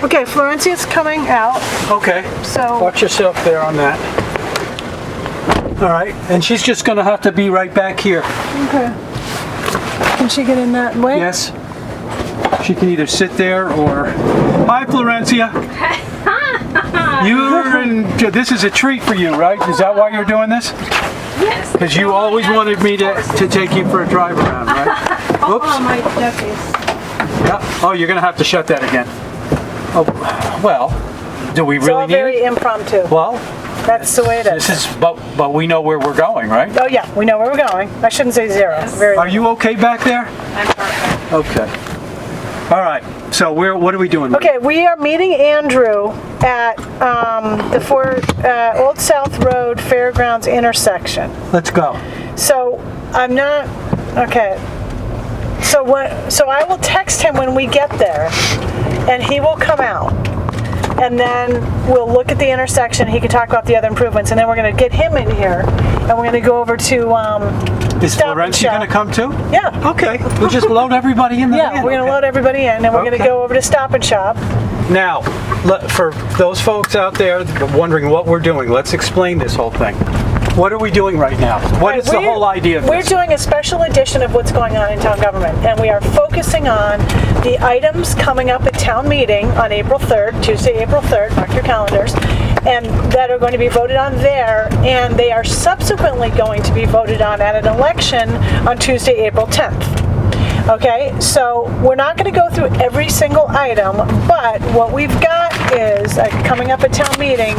Okay, Florencia's coming out, Okay. so Watch yourself there on that. All right, and she's just gonna have to be right back here. okay. Can she get in that way? Yes. She can either sit there or... Hi, Florencia. This is a treat for you, right? Is that why you're doing this? Yes. Because you always wanted me to take you for a drive around, right? Oops. Oh, my nephews. Yeah. Oh, you're gonna have to shut that again. Oh, well, do we It's all really need very it? impromptu. Well, That's the way it is. this is, but we know where we're going, right? Oh yeah, we know where we're going. I shouldn't say zero. Very. Are you okay back there? I'm perfect. Okay. All right. So what are we doing? Okay, we are meeting Andrew at the Old South Road Fairgrounds intersection. Let's go. So I'm not okay. So I will text him when we get there, and he will come out, and then we'll look at the intersection. He can talk about the other improvements, and then we're going to get him in here, and we're going to go over to. Is Stop and Florencia Shop. going to come too? Yeah. Okay. We'll just load everybody in the Yeah, van. we're going to load everybody in, and we're going to Okay. go over to Stop and Shop. Now, for those folks out there wondering what we're doing, let's explain this whole thing. What are we doing right now? What is the whole idea of We're this? doing a special edition of what's going on in town government, and we are focusing on the items coming up at town meeting on April 3rd, Tuesday, April 3rd, mark your calendars, and that are going to be voted on there, and they are subsequently going to be voted on at an election on Tuesday, April 10th. Okay, so we're not going to go through every single item, but what we've got is, coming up at town meeting,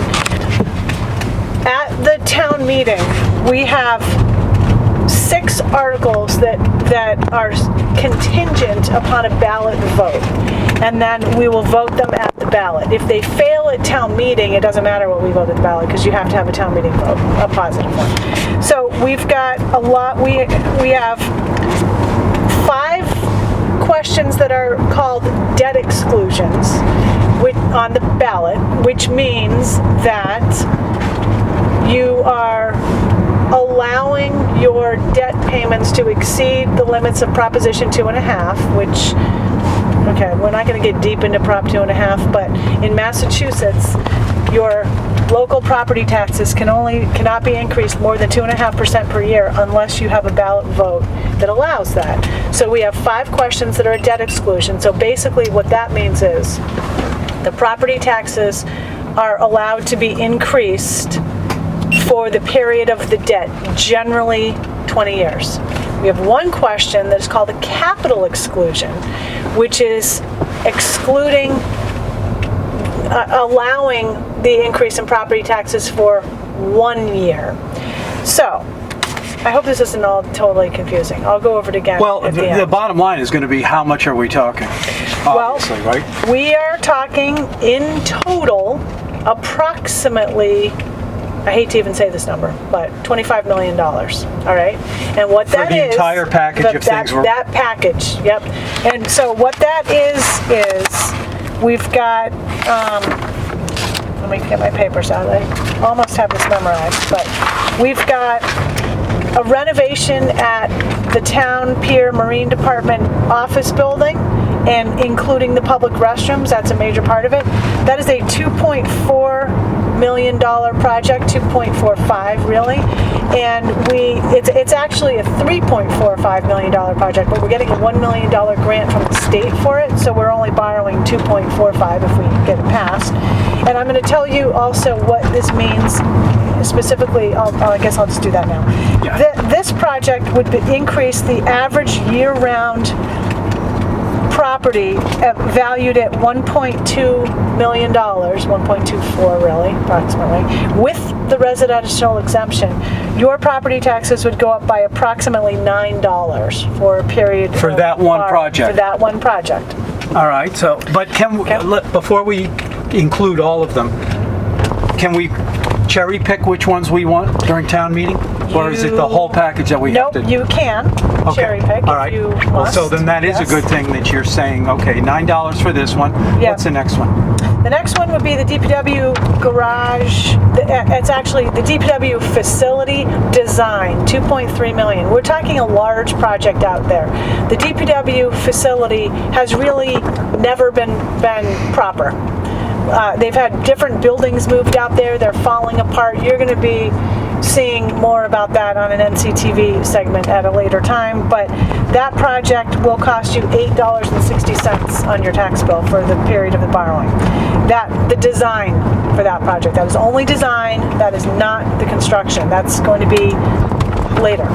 at the town meeting, we have 6 articles that are contingent upon a ballot vote. And then we will vote them at the ballot. If they fail at town meeting, it doesn't matter what we vote at the ballot, because you have to have a town meeting vote, a positive one. So we've got a lot, we have 5 questions that are called debt exclusions on the ballot, which means that you are allowing your debt payments to exceed the limits of Proposition 2.5, which, okay, we're not going to get deep into Prop 2.5, but in Massachusetts, your local property taxes cannot be increased more than 2.5% per year unless you have a ballot vote that allows that. So we have 5 questions that are a debt exclusion. So basically what that means is the property taxes are allowed to be increased for the period of the debt, generally 20 years. We have one question that is called a capital exclusion, which is excluding, allowing the increase in property taxes for 1 year. So, I hope this isn't all totally confusing. I'll go over it again. Well, at the the end. bottom line is going to be how much are we talking? Obviously, right? We are talking in total approximately, I hate to even say this number, but $25 million, all right? And what that is... For the entire package of things we're... That package, yep. And so what that is we've got, let me get my papers out. I almost have this memorized, but we've got a renovation at the Town Pier Marine Department office building, and including the public restrooms. That's a major part of it. That is a $2.4 million project, 2.45 really, and it's actually a $3.45 million project, but we're getting a $1 million grant from the state for it, so we're only borrowing 2.45 if we get it passed. And I'm going to tell you also what this means specifically. I guess I'll just do that now. Yeah. This project would increase the average year-round property valued at $1.2 million, 1.24 really, approximately, with the residential exemption. Your property taxes would go up by approximately $9 for a period For that one project. For that one project. All right, so, but before we include all of them, can we cherry pick which ones we want during town meeting? Or is it the whole package that we have to? Nope, you can cherry pick All right. if you Well, must. so then that is a Yes. good thing that you're saying, okay, $9 for this one. Yeah. What's the next one? The The next one would be the DPW garage. It's actually the DPW facility design, 2.3 million. We're talking a large project out there. The DPW facility has really never been proper. They've had different buildings moved out there. They're falling apart. You're going to be seeing more about that on an NCTV segment at a later time, but that project will cost you $8.60 on your tax bill for the period of the borrowing. The design for that project, that is only design, that is not the construction. That's going to be later.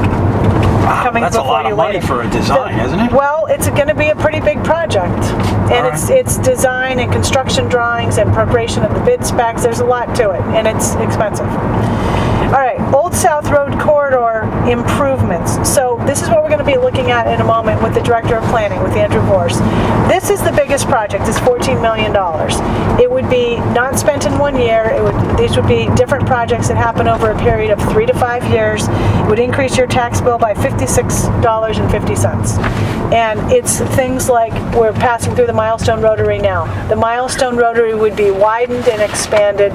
Coming That's a before lot you of money later. for a design, isn't it? Well, it's going to be a pretty big project, and it's design and construction drawings and preparation of the bid specs. There's a lot to it, and it's expensive. All right, Old South Road corridor improvements. So this is what we're going to be looking at in a moment with the Director of Planning, with Andrew Vorse. This is the biggest project. It's $14 million. It would be not spent in 1 year. These would be different projects that happen over a period of 3 to 5 years. It would increase your tax bill by $56.50. And it's things like we're passing through the Milestone Rotary now. The Milestone Rotary would be widened and expanded.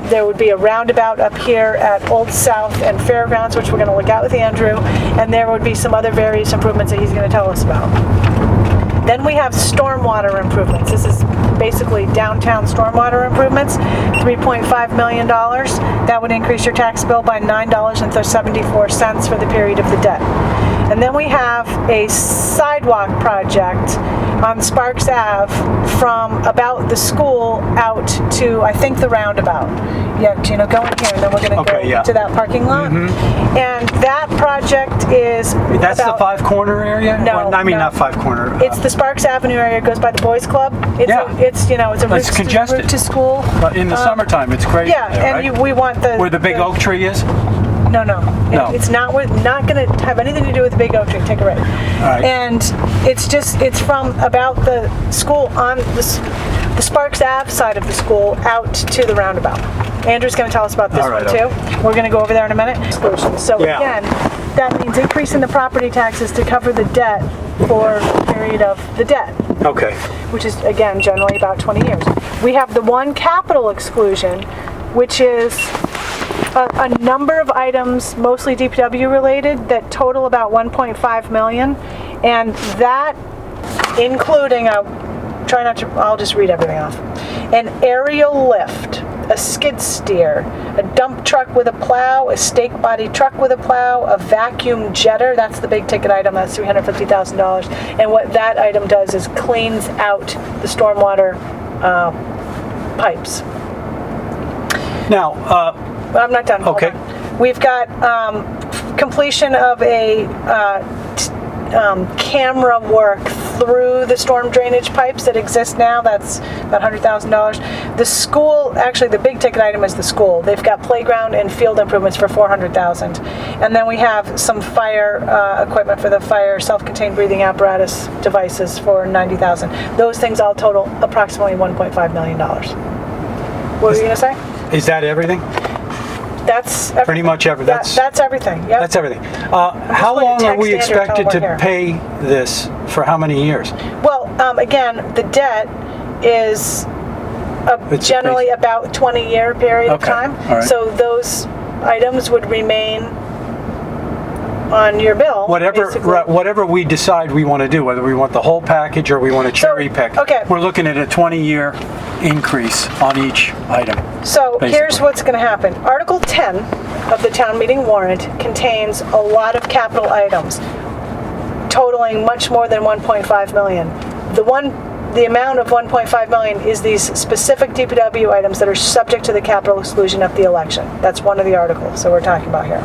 There would be a roundabout up here at Old South and Fairgrounds, which we're going to look at with Andrew, and there would be some other various improvements that he's going to tell us about. Then we have stormwater improvements. This is basically downtown stormwater improvements, $3.5 million. That would increase your tax bill by $9.74 for the period of the debt. And then we have a sidewalk project on Sparks Ave from about the school out to, I think, the roundabout. Yeah, Gino, go in here, and then we're going to go to that parking lot. Mm-hmm. And that project is That's the Five Corner area? No, well, I mean, no. not Five Corner. It's the Sparks Avenue area. It goes by the Boys Club. It's it's a It's congested. route to school. But in the summertime, it's great. Yeah, there, and right? we want Where the big oak tree is? No. No. It's not going to have anything to do with the big oak tree. Take a right. All right. And it's from about the school on the Sparks Ave side of the school out to the roundabout. Andrew's going to tell us about this one too. We're going to go over there in a minute. So again, that means increasing the property taxes to cover the debt for the period of the debt. Okay. Which is, again, generally about 20 years. We have the one capital exclusion, which is a number of items, mostly DPW related, that total about 1.5 million. And that, including I'll just read everything off. An aerial lift, a skid steer, a dump truck with a plow, a stake body truck with a plow, a vacuum jetter. That's the big ticket item. That's $350,000. And what that item does is cleans out the stormwater pipes. Now, I'm not done. Hold okay. on. We've got completion of a camera work through the storm drainage pipes that exist now. That's about $100,000. The school, actually the big ticket item is the school. They've got playground and field improvements for $400,000. And then we have some fire equipment for the fire self-contained breathing apparatus devices for $90,000. Those things all total approximately $1.5 million. What were you going to say? is that everything? That's everything. Pretty much everything. That's everything. Yep. That's everything. How long are we text Andrew, expected tell him to we're pay this for how many years? Well, again, the debt is It's generally about 20-year period of Okay. time. All right. So those items would remain on your bill. basically. Whatever we decide we want to do, whether we want the whole package or we want to cherry pick, okay. we're looking at a 20-year increase on each item. So basically. here's what's going to happen. Article 10 of the town meeting warrant contains a lot of capital items totaling much more than 1.5 million. The amount of 1.5 million is these specific DPW items that are subject to the capital exclusion of the election. That's one of the articles that we're talking about here.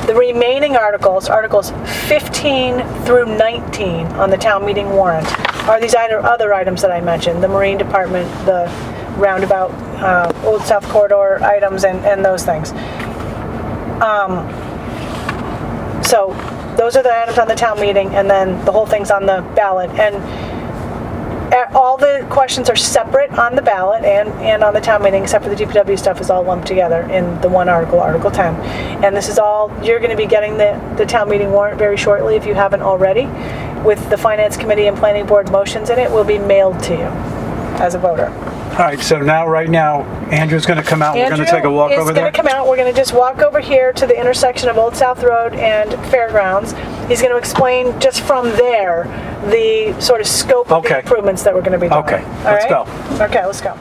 The remaining articles, Articles 15 through 19 on the town meeting warrant, are these other items that I mentioned, the Marine Department, the roundabout, Old South Corridor items, and those things. So those are the items on the town meeting, and then the whole thing's on the ballot. And all the questions are separate on the ballot and on the town meeting, except for the DPW stuff is all lumped together in the one article, Article 10. And this is all, you're going to be getting the town meeting warrant very shortly if you haven't already, with the Finance Committee and Planning Board motions in it, will be mailed to you. as a voter. All right, so right now, Andrew's going to come out. We're going to take a walk over Andrew there. is going to come out. We're going to just walk over here to the intersection of Old South Road and Fairgrounds. He's going to explain just from there the sort of scope of the Okay. improvements that we're going to be doing. Okay, All let's right? go. Okay, let's go.